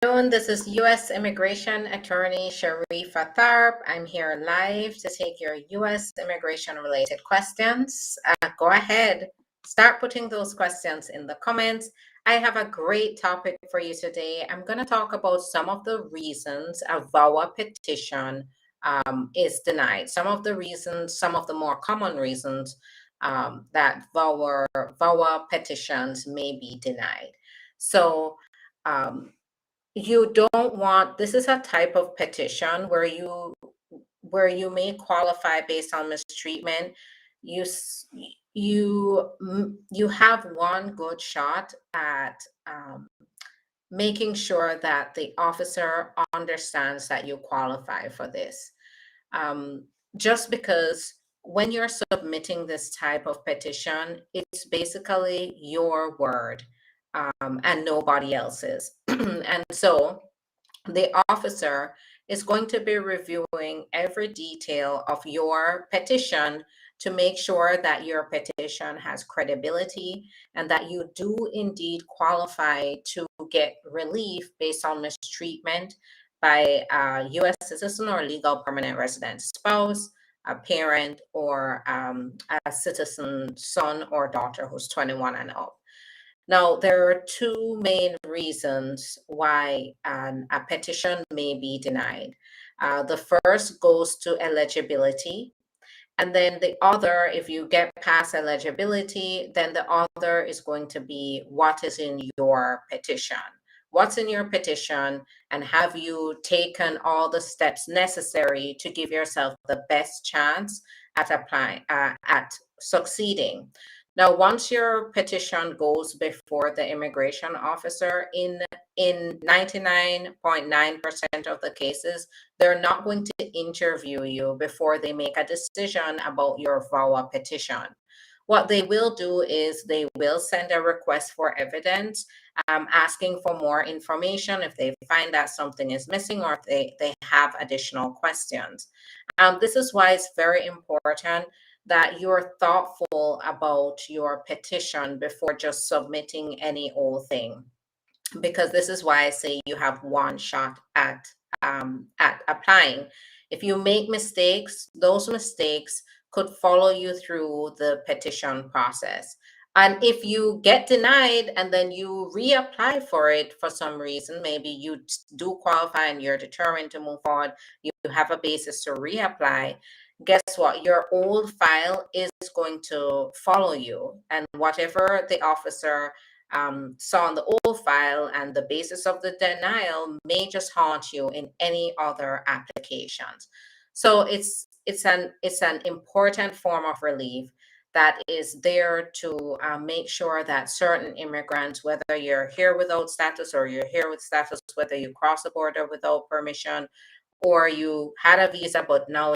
This is U.S. Immigration Attorney Sharifa Tharpe. I'm here live to take your U.S. immigration related questions. Go ahead, start putting those questions in the comments. I have a great topic for you today. I'm going to talk about some of the reasons a VAWA petition is denied. Some of the reasons, some of the more common reasons that VAWA petitions may be denied. So, you don't want, this is a type of petition where you may qualify based on mistreatment. You have one good shot at making sure that the officer understands that you qualify for this. Just because when you're submitting this type of petition, it's basically your word and nobody else's. And so the officer is going to be reviewing every detail of your petition to make sure that your petition has credibility and that you do indeed qualify to get relief based on mistreatment by a U.S. citizen or legal permanent resident spouse, a parent, or a citizen son or daughter who's 21 and up. Now, there are two main reasons why a petition may be denied. The first goes to eligibility. And then the other, if you get past eligibility, then the other is going to be what is in your petition. What's in your petition, and have you taken all the steps necessary to give yourself the best chance at applying, at succeeding? Now, once your petition goes before the immigration officer, in 99.9% of the cases, they're not going to interview you before they make a decision about your VAWA petition. What they will do is they will send a request for evidence, asking for more information if they find that something is missing or if they have additional questions. This is why it's very important that you're thoughtful about your petition before just submitting any old thing, because this is why I say you have one shot at applying. If you make mistakes, those mistakes could follow you through the petition process. And if you get denied and then you reapply for it for some reason, maybe you do qualify and you're determined to move forward, you have a basis to reapply, guess what? Your old file is going to follow you. And whatever the officer saw on the old file and the basis of the denial may just haunt you in any other applications. So it's an important form of relief that is there to make sure that certain immigrants, whether you're here without status or you're here with status, whether you cross the border without permission or you had a visa but now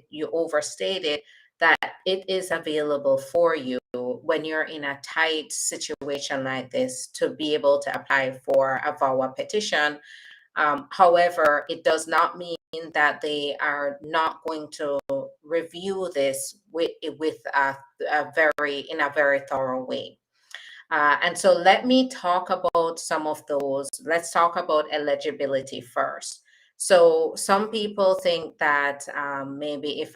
you overstayed it, that it is available for you when you're in a tight situation like this to be able to apply for a VAWA petition. However, it does not mean that they are not going to review this with a very thorough way. And so let me talk about some of those. Let's talk about eligibility first. So some people think that maybe if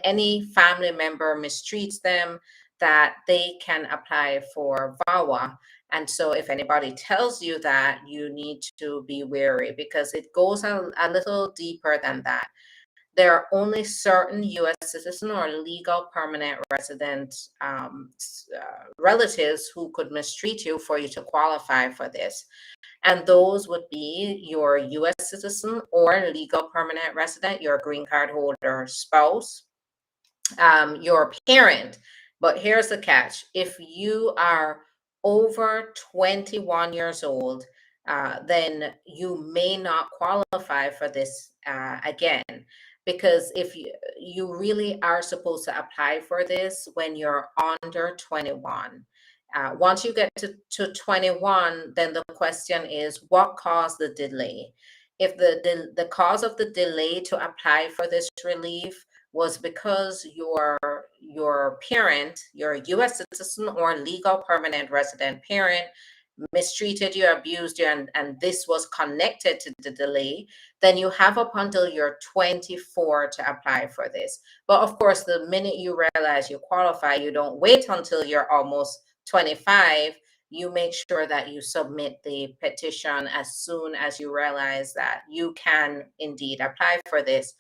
any family member mistreats them, that they can apply for VAWA. And so if anybody tells you that, you need to be wary because it goes a little deeper than that. There are only certain U.S. citizen or legal permanent resident relatives who could mistreat you for you to qualify for this. And those would be your U.S. citizen or legal permanent resident, your green card holder spouse, your parent. But here's the catch. If you are over 21 years old, then you may not qualify for this again. Because if you really are supposed to apply for this when you're under 21. Once you get to 21, then the question is, what caused the delay? If the cause of the delay to apply for this relief was because your parent, your U.S. citizen or legal permanent resident parent, mistreated you, abused you, and this was connected to the delay, then you have up until you're 24 to apply for this. But of course, the minute you realize you qualify, you don't wait until you're almost 25. You make sure that you submit the petition as soon as you realize that you can indeed apply for this.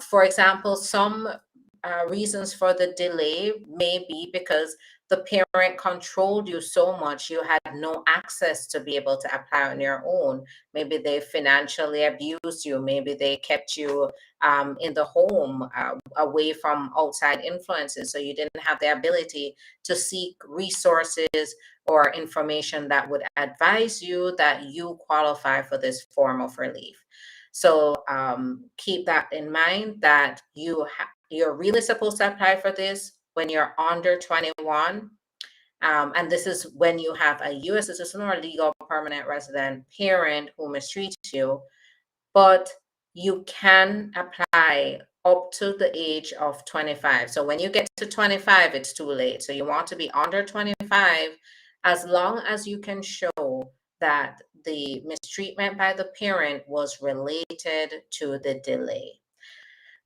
For example, some reasons for the delay may be because the parent controlled you so much you had no access to be able to apply on your own. Maybe they financially abused you. Maybe they kept you in the home, away from outside influences, so you didn't have the ability to seek resources or information that would advise you that you qualify for this form of relief. So keep that in mind, that you're really supposed to apply for this when you're under 21. And this is when you have a U.S. citizen or legal permanent resident parent who mistreats you. But you can apply up to the age of 25. So when you get to 25, it's too late. So you want to be under 25 as long as you can show that the mistreatment by the parent was related to the delay.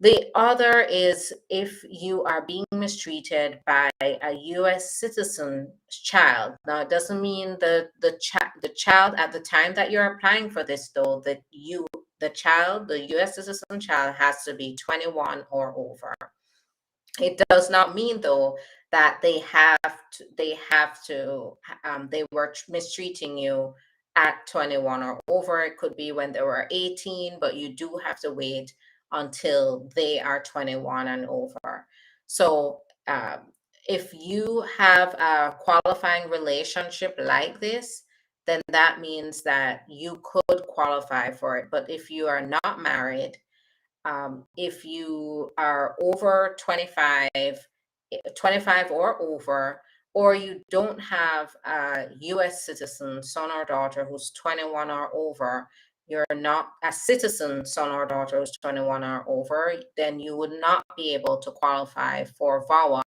The other is if you are being mistreated by a U.S. citizen child. Now, it doesn't mean the child at the time that you're applying for this, though, that the U.S. citizen child has to be 21 or over. It does not mean, though, that they were mistreating you at 21 or over. It could be when they were 18, but you do have to wait until they are 21 and over. So if you have a qualifying relationship like this, then that means that you could qualify for it. But if you are not married, if you are over 25 or over, or you don't have a U.S. citizen son or daughter who's 21 or over, you're not a citizen son or daughter who's 21 or over, then you would not be able to qualify for VAWA.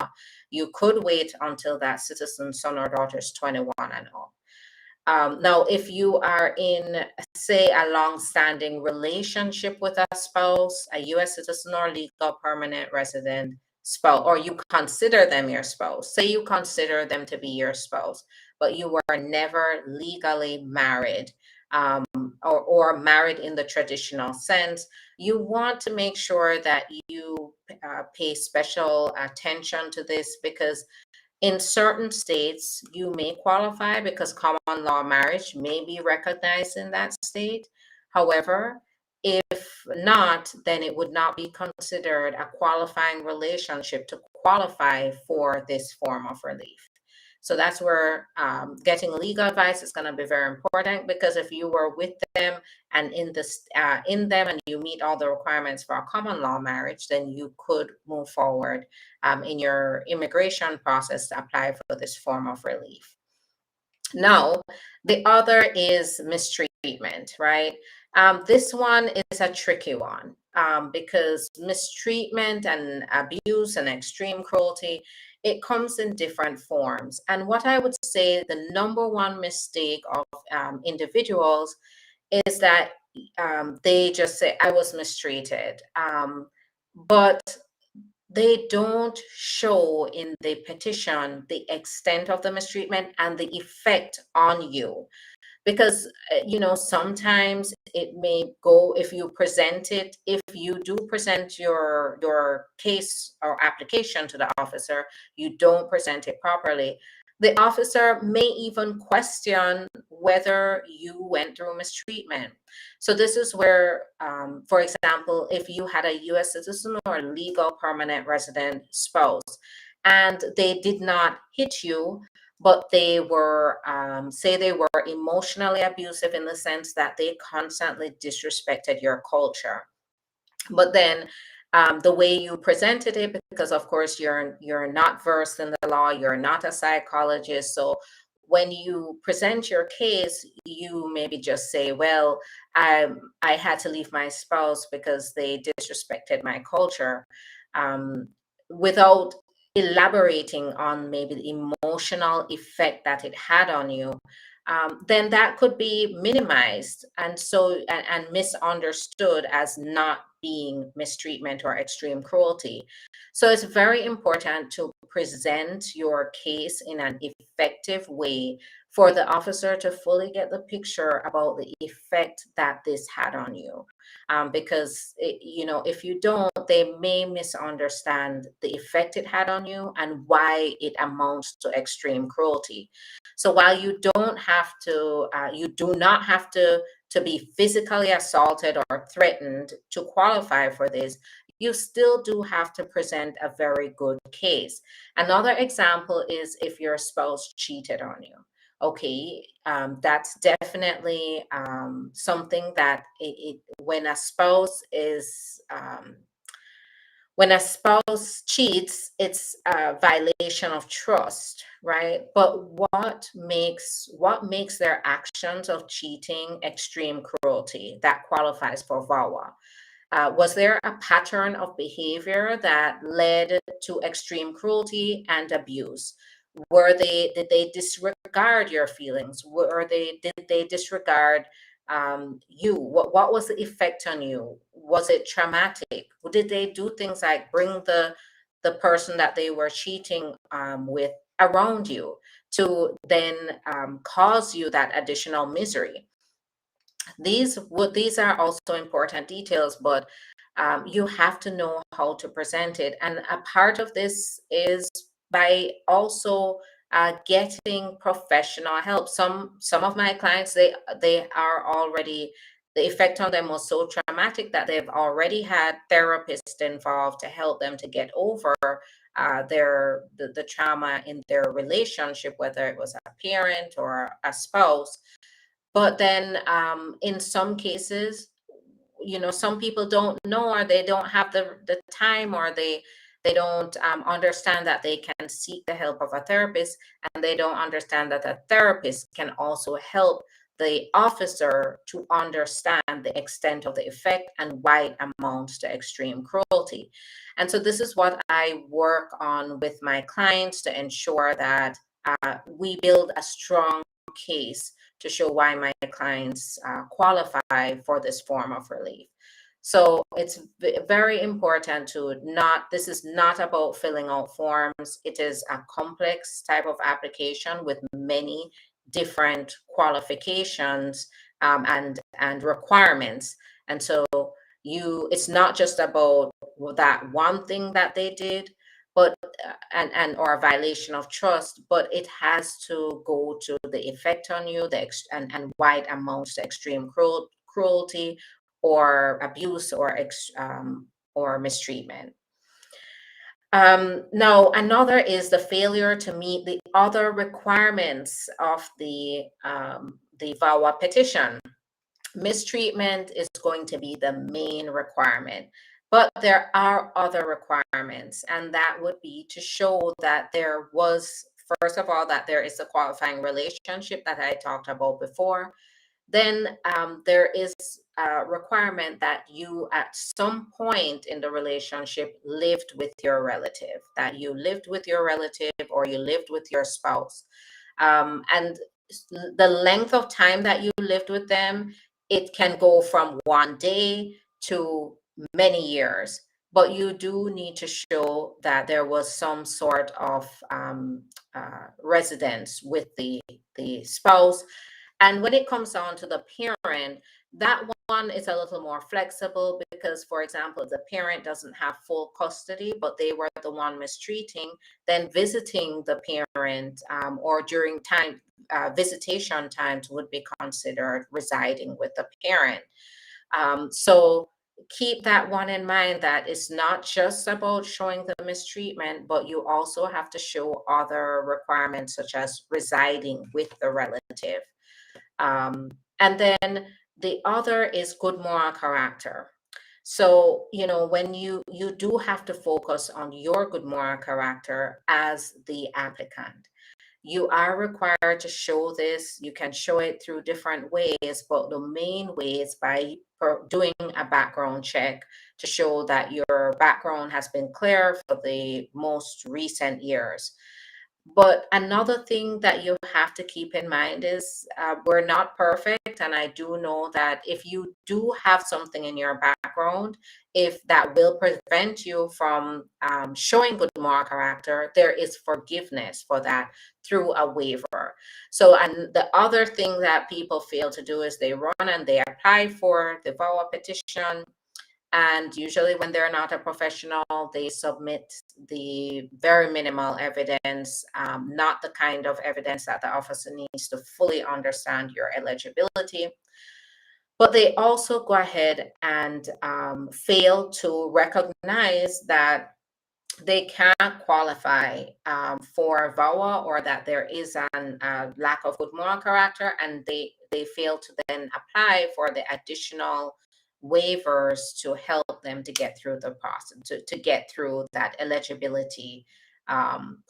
You could wait until that citizen son or daughter is 21 and up. Now, if you are in, say, a long-standing relationship with a spouse, a U.S. citizen or legal permanent resident spouse, or you consider them your spouse, say you consider them to be your spouse, but you were never legally married, or married in the traditional sense, you want to make sure that you pay special attention to this, because in certain states, you may qualify because common law marriage may be recognized in that state. However, if not, then it would not be considered a qualifying relationship to qualify for this form of relief. So that's where getting legal advice is going to be very important, because if you were with them and in them and you meet all the requirements for a common law marriage, then you could move forward in your immigration process to apply for this form of relief. Now, the other is mistreatment, right? This one is a tricky one, because mistreatment and abuse and extreme cruelty, it comes in different forms. And what I would say the number one mistake of individuals is that they just say, I was mistreated. But they don't show in the petition the extent of the mistreatment and the effect on you, because sometimes it may go, if you do present your case or application to the officer, you don't present it properly, the officer may even question whether you went through mistreatment. So this is where, for example, if you had a U.S. citizen or legal permanent resident spouse and they did not hit you, but they were, say they were emotionally abusive in the sense that they constantly disrespected your culture. But then the way you presented it, because of course you're not versed in the law, you're not a psychologist, so when you present your case, you maybe just say, well, I had to leave my spouse because they disrespected my culture, without elaborating on maybe the emotional effect that it had on you. then that could be minimized and misunderstood as not being mistreatment or extreme cruelty. So it's very important to present your case in an effective way for the officer to fully get the picture about the effect that this had on you. Because if you don't, they may misunderstand the effect it had on you and why it amounts to extreme cruelty. So while you do not have to be physically assaulted or threatened to qualify for this. You still do have to present a very good case. Another example is if your spouse cheated on you. Okay, that's definitely something that when a spouse is when a spouse cheats, it's a violation of trust, right? But what makes their actions of cheating extreme cruelty that qualifies for VAWA? Was there a pattern of behavior that led to extreme cruelty and abuse? Did they disregard your feelings? Did they disregard you? What was the effect on you? Was it traumatic? Did they do things like bring the person that they were cheating with around you to then cause you that additional misery? These are also important details, but you have to know how to present it. And a part of this is by also getting professional help. Some of my clients, they are already, the effect on them was so traumatic that they've already had therapists involved to help them to get over the trauma in their relationship, whether it was a parent or a spouse. But then in some cases, some people don't know, or they don't have the time, or they don't understand that they can seek the help of a therapist, and they don't understand that a therapist can also help the officer to understand the extent of the effect and why it amounts to extreme cruelty. And so this is what I work on with my clients to ensure that we build a strong case to show why my clients qualify for this form of relief. So it's very important to this is not about filling out forms. It is a complex type of application with many different qualifications and requirements. And so it's not just about that one thing that they did, but and or a violation of trust, but it has to go to the effect on you, and why it amounts to extreme cruelty or abuse or mistreatment. Now, another is the failure to meet the other requirements of the VAWA petition. Mistreatment is going to be the main requirement, but there are other requirements, and that would be to show that there was, first of all, that there is a qualifying relationship that I talked about before. Then there is a requirement that you at some point in the relationship lived with your relative, that you lived with your relative or you lived with your spouse. And the length of time that you lived with them, it can go from 1 day to many years, but you do need to show that there was some sort of residence with the spouse. And when it comes down to the parent, that one is a little more flexible because, for example, the parent doesn't have full custody, but they were the one mistreating, then visiting the parent or during visitation times would be considered residing with the parent. So keep that one in mind, that it's not just about showing the mistreatment, but you also have to show other requirements such as residing with the relative. And then the other is good moral character. So, when you do have to focus on your good moral character as the applicant. You are required to show this. You can show it through different ways, but the main way is by doing a background check to show that your background has been clear for the most recent years. But another thing that you have to keep in mind is we're not perfect. And I do know that if you do have something in your background, if that will prevent you from showing good moral character, there is forgiveness for that through a waiver. So, and the other thing that people fail to do is they run and they apply for the VAWA petition, and usually, when they're not a professional, they submit the very minimal evidence, not the kind of evidence that the officer needs to fully understand your eligibility. But they also go ahead and fail to recognize that they can't qualify for VAWA, or that there is a lack of good moral character, and they fail to then apply for the additional waivers to help them to get through the process, to get through that eligibility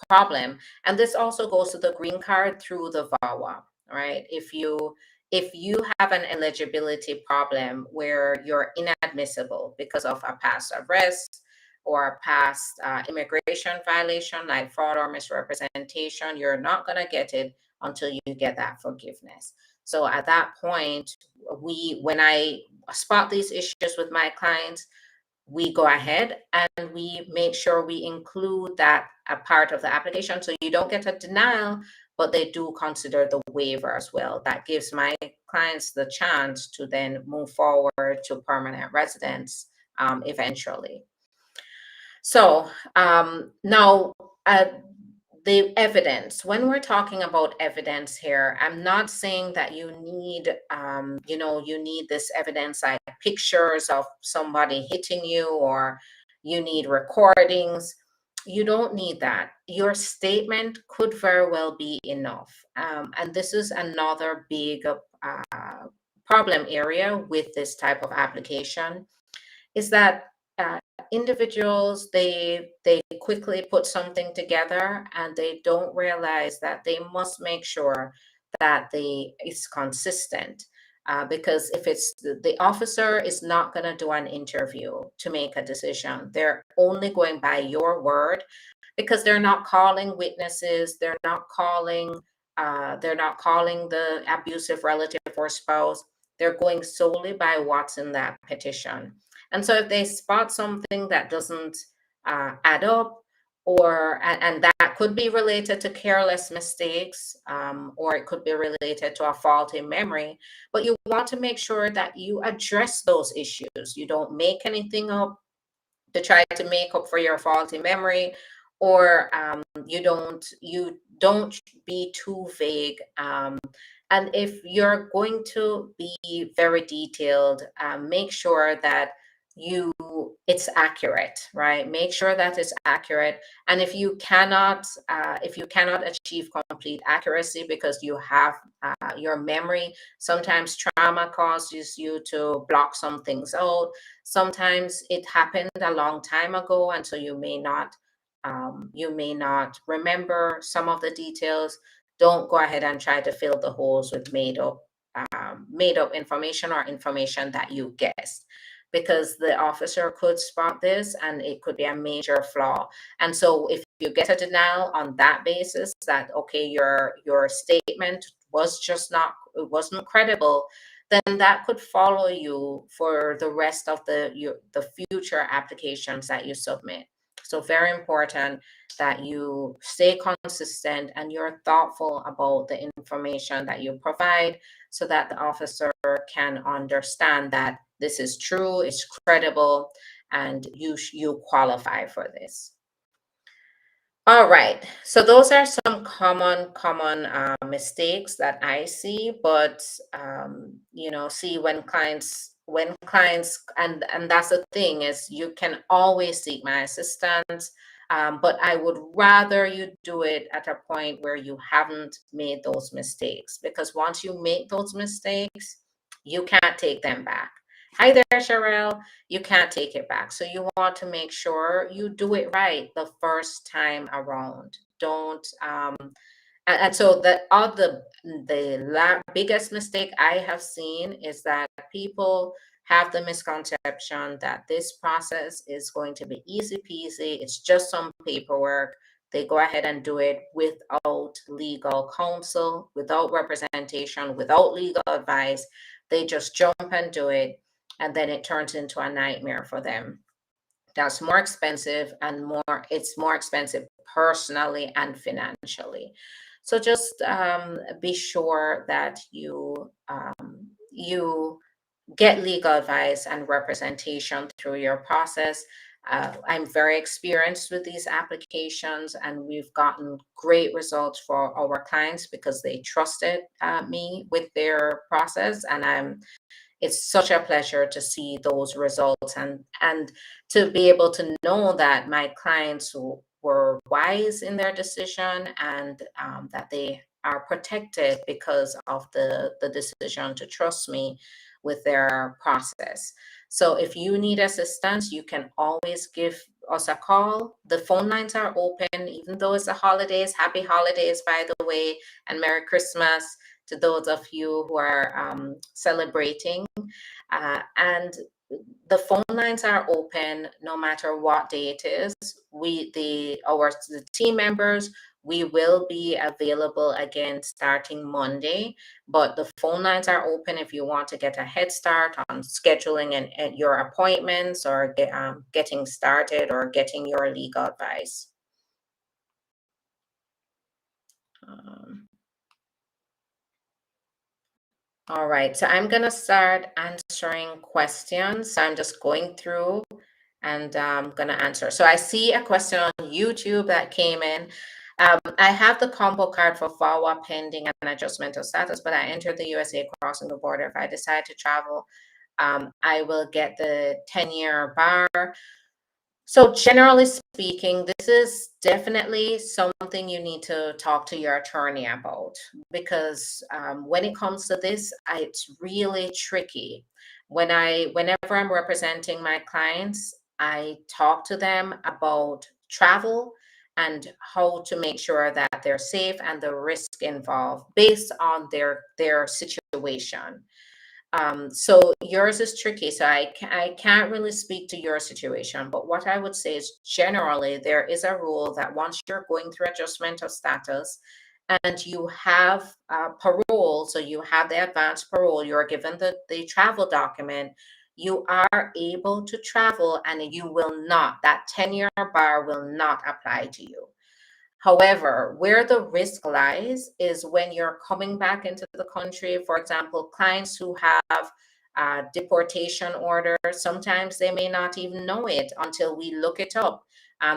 problem. And this also goes to the green card through the VAWA, right? If you have an eligibility problem where you're inadmissible because of a past arrest or past immigration violation like fraud or misrepresentation, you're not going to get it until you get that forgiveness. So at that point, when I spot these issues with my clients, we go ahead and we make sure we include that a part of the application. So you don't get a denial, but they do consider the waiver as well. That gives my clients the chance to then move forward to permanent residence eventually. So now, uh, the evidence. When we're talking about evidence here, I'm not saying that you need, you need this evidence like pictures of somebody hitting you, or you need recordings. You don't need that. Your statement could very well be enough. And this is another big problem area with this type of application, is that uh, individuals, they quickly put something together and they don't realize that they must make sure that they is consistent, because if it's the officer is not going to do an interview to make a decision. They're only going by your word, because they're not calling witnesses, they're not calling the abusive relative or spouse. They're going solely by what's in that petition. And so if they spot something that doesn't add up, and that could be related to careless mistakes, or it could be related to a faulty memory, but you want to make sure that you address those issues. You don't make anything up to try to make up for your faulty memory, or you don't be too vague. And if you're going to be very detailed, make sure that you it's accurate, right? Make sure that it's accurate. And if you cannot achieve complete accuracy because you have your memory, sometimes trauma causes you to block some things out. Sometimes it happened a long time ago, and so you may not remember some of the details. Don't go ahead and try to fill the holes with made up information, or information that you guessed, because the officer could spot this and it could be a major flaw. And so if you get a denial on that basis, that okay, your statement was just not it wasn't credible, then that could follow you for the rest of the future applications that you submit. So very important that you stay consistent and you're thoughtful about the information that you provide, so that the officer can understand that this is true, it's credible, and you qualify for this. All right. So those are some common mistakes that I see, but see, when clients, and that's the thing, is you can always seek my assistance, but I would rather you do it at a point where you haven't made those mistakes, because once you make those mistakes, you can't take them back. Hi there, Sherelle. You can't take it back. So you want to make sure you do it right the first time around. Don't and so the biggest mistake I have seen is that people have the misconception that this process is going to be easy peasy. It's just some paperwork. they go ahead and do it without legal counsel, without representation, without legal advice. They just jump and do it, and then it turns into a nightmare for them. That's more expensive, and it's more expensive personally and financially. So just be sure that you get legal advice and representation through your process. I'm very experienced with these applications, and we've gotten great results for our clients because they trusted me with their process, and it's such a pleasure to see those results, and to be able to know that my clients were wise in their decision, and that they are protected because of the decision to trust me with their process. So if you need assistance, you can always give us a call. The phone lines are open, even though it's the holidays. Happy holidays, by the way, and Merry Christmas to those of you who are celebrating. And the phone lines are open no matter what day it is. The team members, we will be available again starting Monday, but the phone lines are open if you want to get a head start on scheduling and your appointments, or getting started, or getting your legal advice. Um, all right, so I'm going to start answering questions. So I'm just going through, and I'm going to answer. So I see a question on YouTube that came in. I have the combo card for VAWA pending an adjustment of status, but I entered the USA crossing the border. If I decide to travel, I will get the 10-year bar. So generally speaking, this is definitely something you need to talk to your attorney about, because when it comes to this, it's really tricky. Whenever I'm representing my clients, I talk to them about travel and how to make sure that they're safe and the risk involved based on their situation. So yours is tricky. So I can't really speak to your situation, but what I would say is generally there is a rule that once you're going through adjustment of status and you have parole, so you have the advance parole, you're given the travel document, you are able to travel, and that 10-year bar will not apply to you. However, where the risk lies is when you're coming back into the country. For example, clients who have deportation orders, sometimes they may not even know it until we look it up.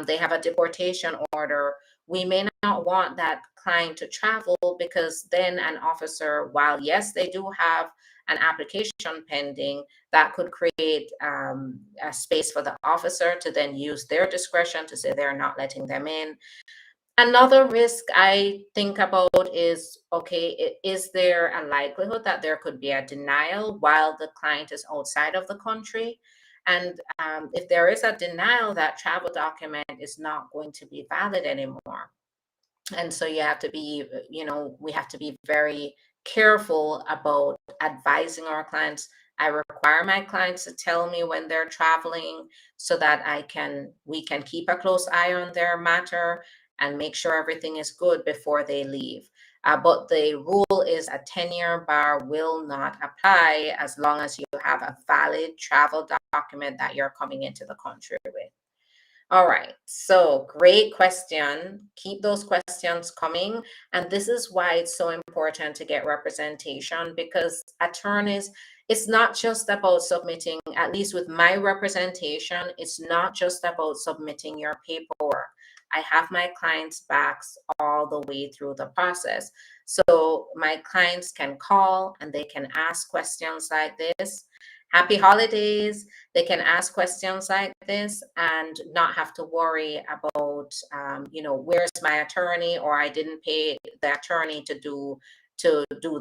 They have a deportation order. We may not want that client to travel, because then an officer, while yes, they do have an application pending, that could create a space for the officer to then use their discretion to say they're not letting them in. Another risk I think about is, okay, is there a likelihood that there could be a denial while the client is outside of the country? And if there is a denial, that travel document is not going to be valid anymore. And so you have to be, we have to be very careful about advising our clients. I require my clients to tell me when they're traveling, so that we can keep a close eye on their matter and make sure everything is good before they leave. But the rule is a 10-year bar will not apply as long as you have a valid travel document that you're coming into the country with. All right, so great question. Keep those questions coming. And this is why it's so important to get representation, because attorneys, it's not just about submitting, at least with my representation, it's not just about submitting your paperwork. I have my clients' backs all the way through the process. So my clients can call and they can ask questions like this. Happy holidays. They can ask questions like this and not have to worry about, where's my attorney, or I didn't pay the attorney to do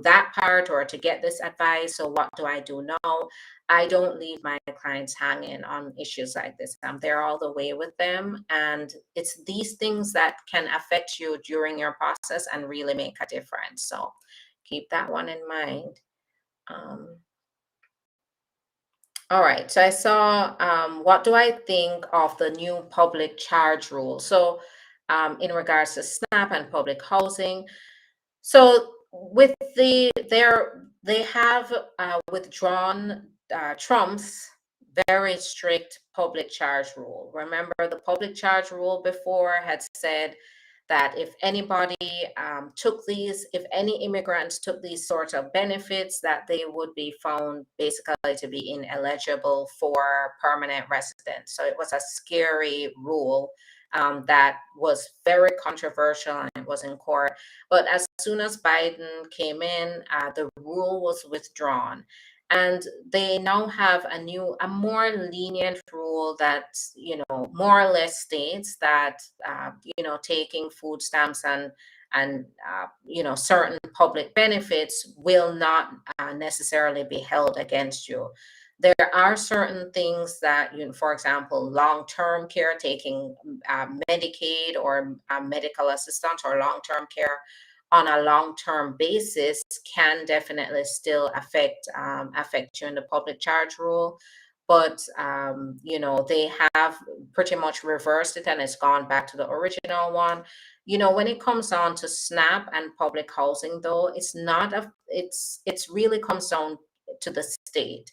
that part, or to get this advice. So what do I do now? I don't leave my clients hanging on issues like this. I'm there all the way with them. And it's these things that can affect you during your process and really make a difference. So keep that one in mind. All right, so I saw, what do I think of the new public charge rule? So in regards to SNAP and public housing. So with they have withdrawn Trump's very strict public charge rule. Remember, the public charge rule before had said that if anybody if any immigrants took these sorts of benefits, that they would be found basically to be ineligible for permanent residence. So it was a scary rule that was very controversial, and it was in court. But as soon as Biden came in, the rule was withdrawn. And they now have a more lenient rule that, more or less states that, taking food stamps and certain public benefits will not necessarily be held against you. There are certain things that, for example, long-term care, taking Medicaid or medical assistance or long-term care on a long-term basis can definitely still affect you in the public charge rule. But they have pretty much reversed it, and it's gone back to the original one. When it comes on to SNAP and public housing, though, it's really comes down to the state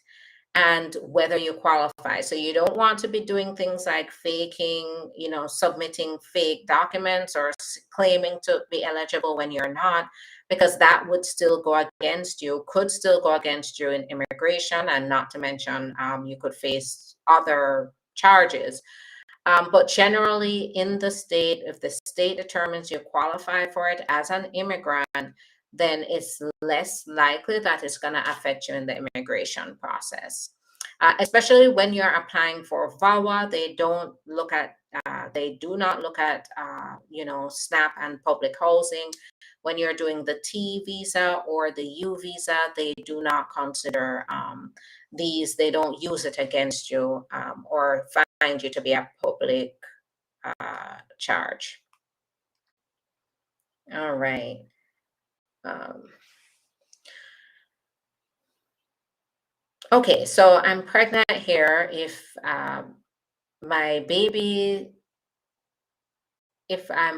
and whether you qualify. So you don't want to be doing things like faking, submitting fake documents or claiming to be eligible when you're not, because that would still go against you, could still go against you in immigration, and not to mention you could face other charges. But generally, in the state, if the state determines you qualify for it as an immigrant, then it's less likely that it's going to affect you in the immigration process. Especially when you're applying for VAWA, they do not look at SNAP and public housing. When you're doing the T visa or the U visa, they do not consider these. They don't use it against you or find you to be a public charge. All right. Okay, so I'm pregnant here. If I'm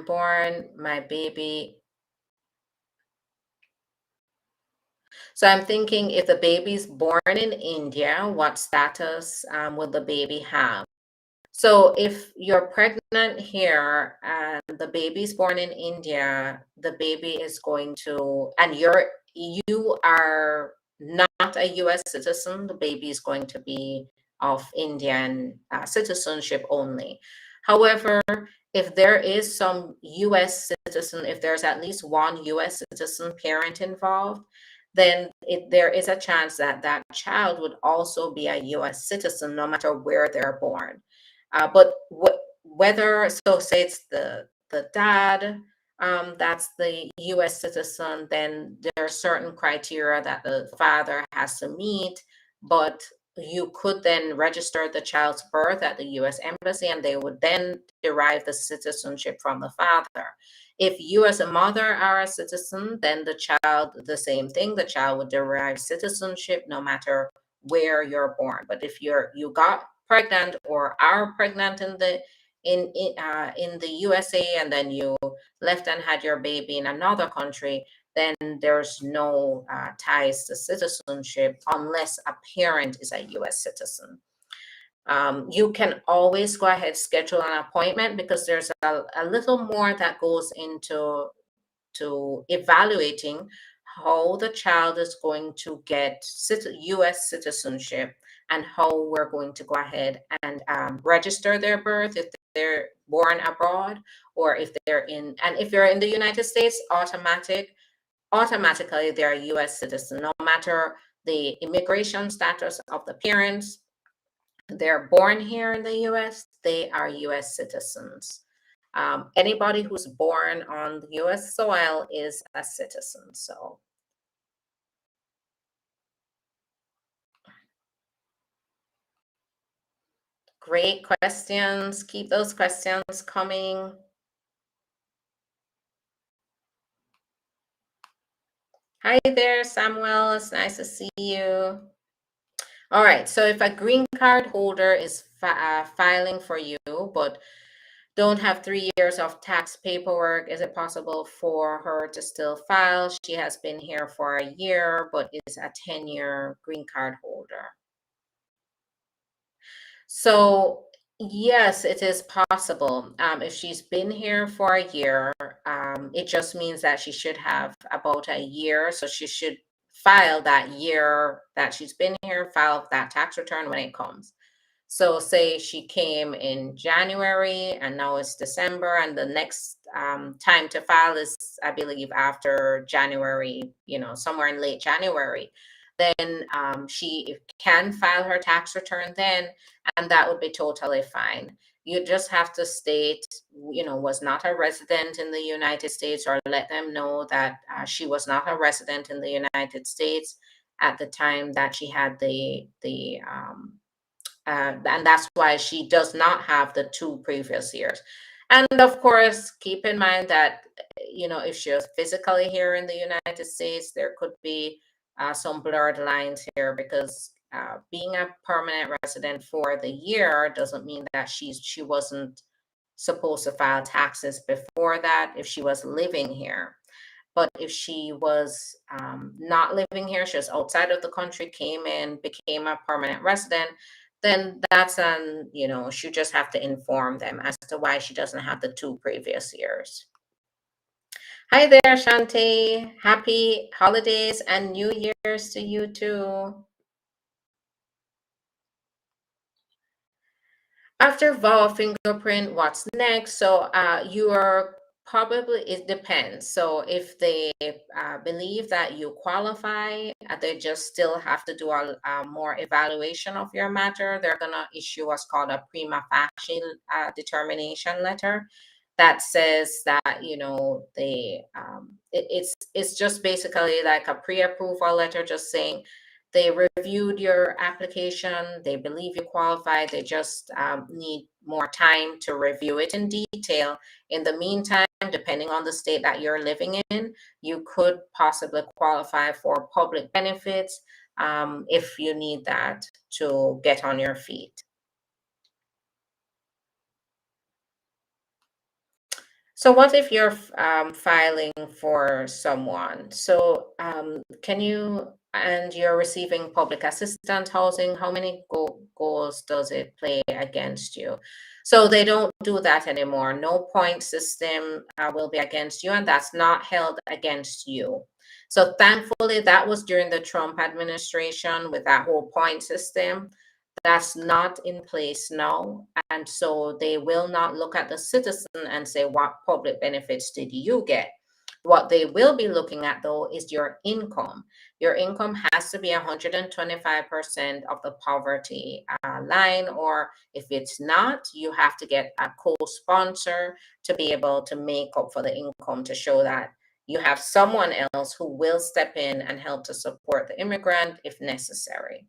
born, my baby. So I'm thinking, if the baby's born in India, what status will the baby have? So if you're pregnant here and the baby's born in India, the baby is going to, and you are not a US citizen, the baby is going to be of Indian citizenship only. However, if there is some US citizen, if there's at least one US citizen parent involved, then there is a chance that that child would also be a US citizen no matter where they're born. But whether, so say it's the dad, that's the U.S. citizen, then there are certain criteria that the father has to meet. But you could then register the child's birth at the U.S. Embassy, and they would then derive the citizenship from the father. If you as a mother are a citizen, then the child, the same thing, the child would derive citizenship no matter where you're born. But if you got pregnant or are pregnant in the USA, and then you left and had your baby in another country, then there's no ties to citizenship unless a parent is a US citizen. You can always go ahead, schedule an appointment, because there's a little more that goes into evaluating how the child is going to get US citizenship, and how we're going to go ahead and register their birth if they're born abroad, or if they're if you're in the United States, automatically they're a US citizen, no matter the immigration status of the parents. They're born here in the US, they are US citizens. Anybody who's born on the US soil is a citizen. So great questions. Keep those questions coming. Hi there, Samuel. It's nice to see you. All right. So if a green card holder is filing for you, but Don't have 3 years of tax paperwork. Is it possible for her to still file? She has been here for a year, but is a 10-year green card holder. So, yes, it is possible. If she's been here for a year, it just means that she should have about a year. So she should file that year that she's been here, file that tax return when it comes. So say she came in January and now it's December, and the next time to file is, I believe, after January, somewhere in late January. Then she can file her tax return then, and that would be totally fine. You just have to state, was not a resident in the United States, or let them know that she was not a resident in the United States at the time that she had and that's why she does not have the 2 previous years. And of course, keep in mind that, if she was physically here in the United States, there could be some blurred lines here, because being a permanent resident for the year doesn't mean that she wasn't supposed to file taxes before that if she was living here. But if she was not living here, she was outside of the country, came in, became a permanent resident, then that's she just have to inform them as to why she doesn't have the 2 previous years. Hi there, Shante. Happy holidays and New Year's to you too. After VAWA fingerprint, what's next? So you are probably, it depends. So if they believe that you qualify, they just still have to do a more evaluation of your matter. They're going to issue what's called a prima facie determination letter that says that, it's just basically like a pre-approval letter, just saying they reviewed your application, they believe you qualify, they just need more time to review it in detail. In the meantime, depending on the state that you're living in, you could possibly qualify for public benefits if you need that to get on your feet. So what if you're filing for someone? So can you, and you're receiving public assistance housing, how many goals does it play against you? So they don't do that anymore. No point system will be against you, and that's not held against you. So thankfully, that was during the Trump administration with that whole point system. That's not in place now. And so they will not look at the citizen and say, what public benefits did you get? What they will be looking at, though, is your income. Your income has to be 125% of the poverty line, or if it's not, you have to get a co-sponsor to be able to make up for the income, to show that you have someone else who will step in and help to support the immigrant if necessary.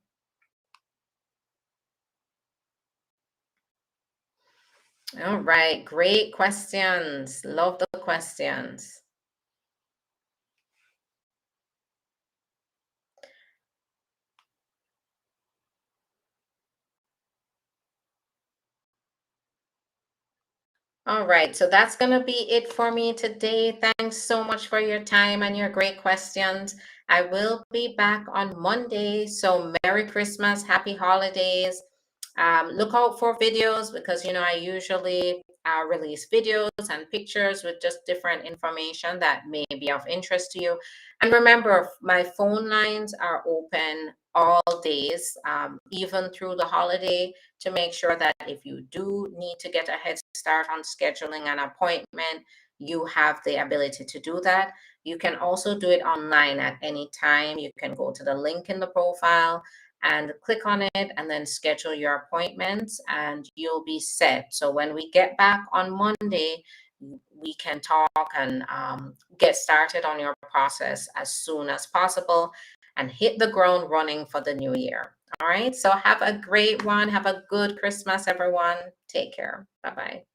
All right, great questions. Love the questions. All right, so that's going to be it for me today. Thanks so much for your time and your great questions. I will be back on Monday. So, Merry Christmas, Happy Holidays. Look out for videos, because I usually release videos and pictures with just different information that may be of interest to you. And remember, my phone lines are open all days, even through the holiday, to make sure that if you do need to get a head start on scheduling an appointment, you have the ability to do that. You can also do it online at any time. You can go to the link in the profile and click on it and then schedule your appointments, and you'll be set. So when we get back on Monday, we can talk and get started on your process as soon as possible and hit the ground running for the new year. All right. So have a great one. Have a good Christmas, everyone. Take care. Bye bye.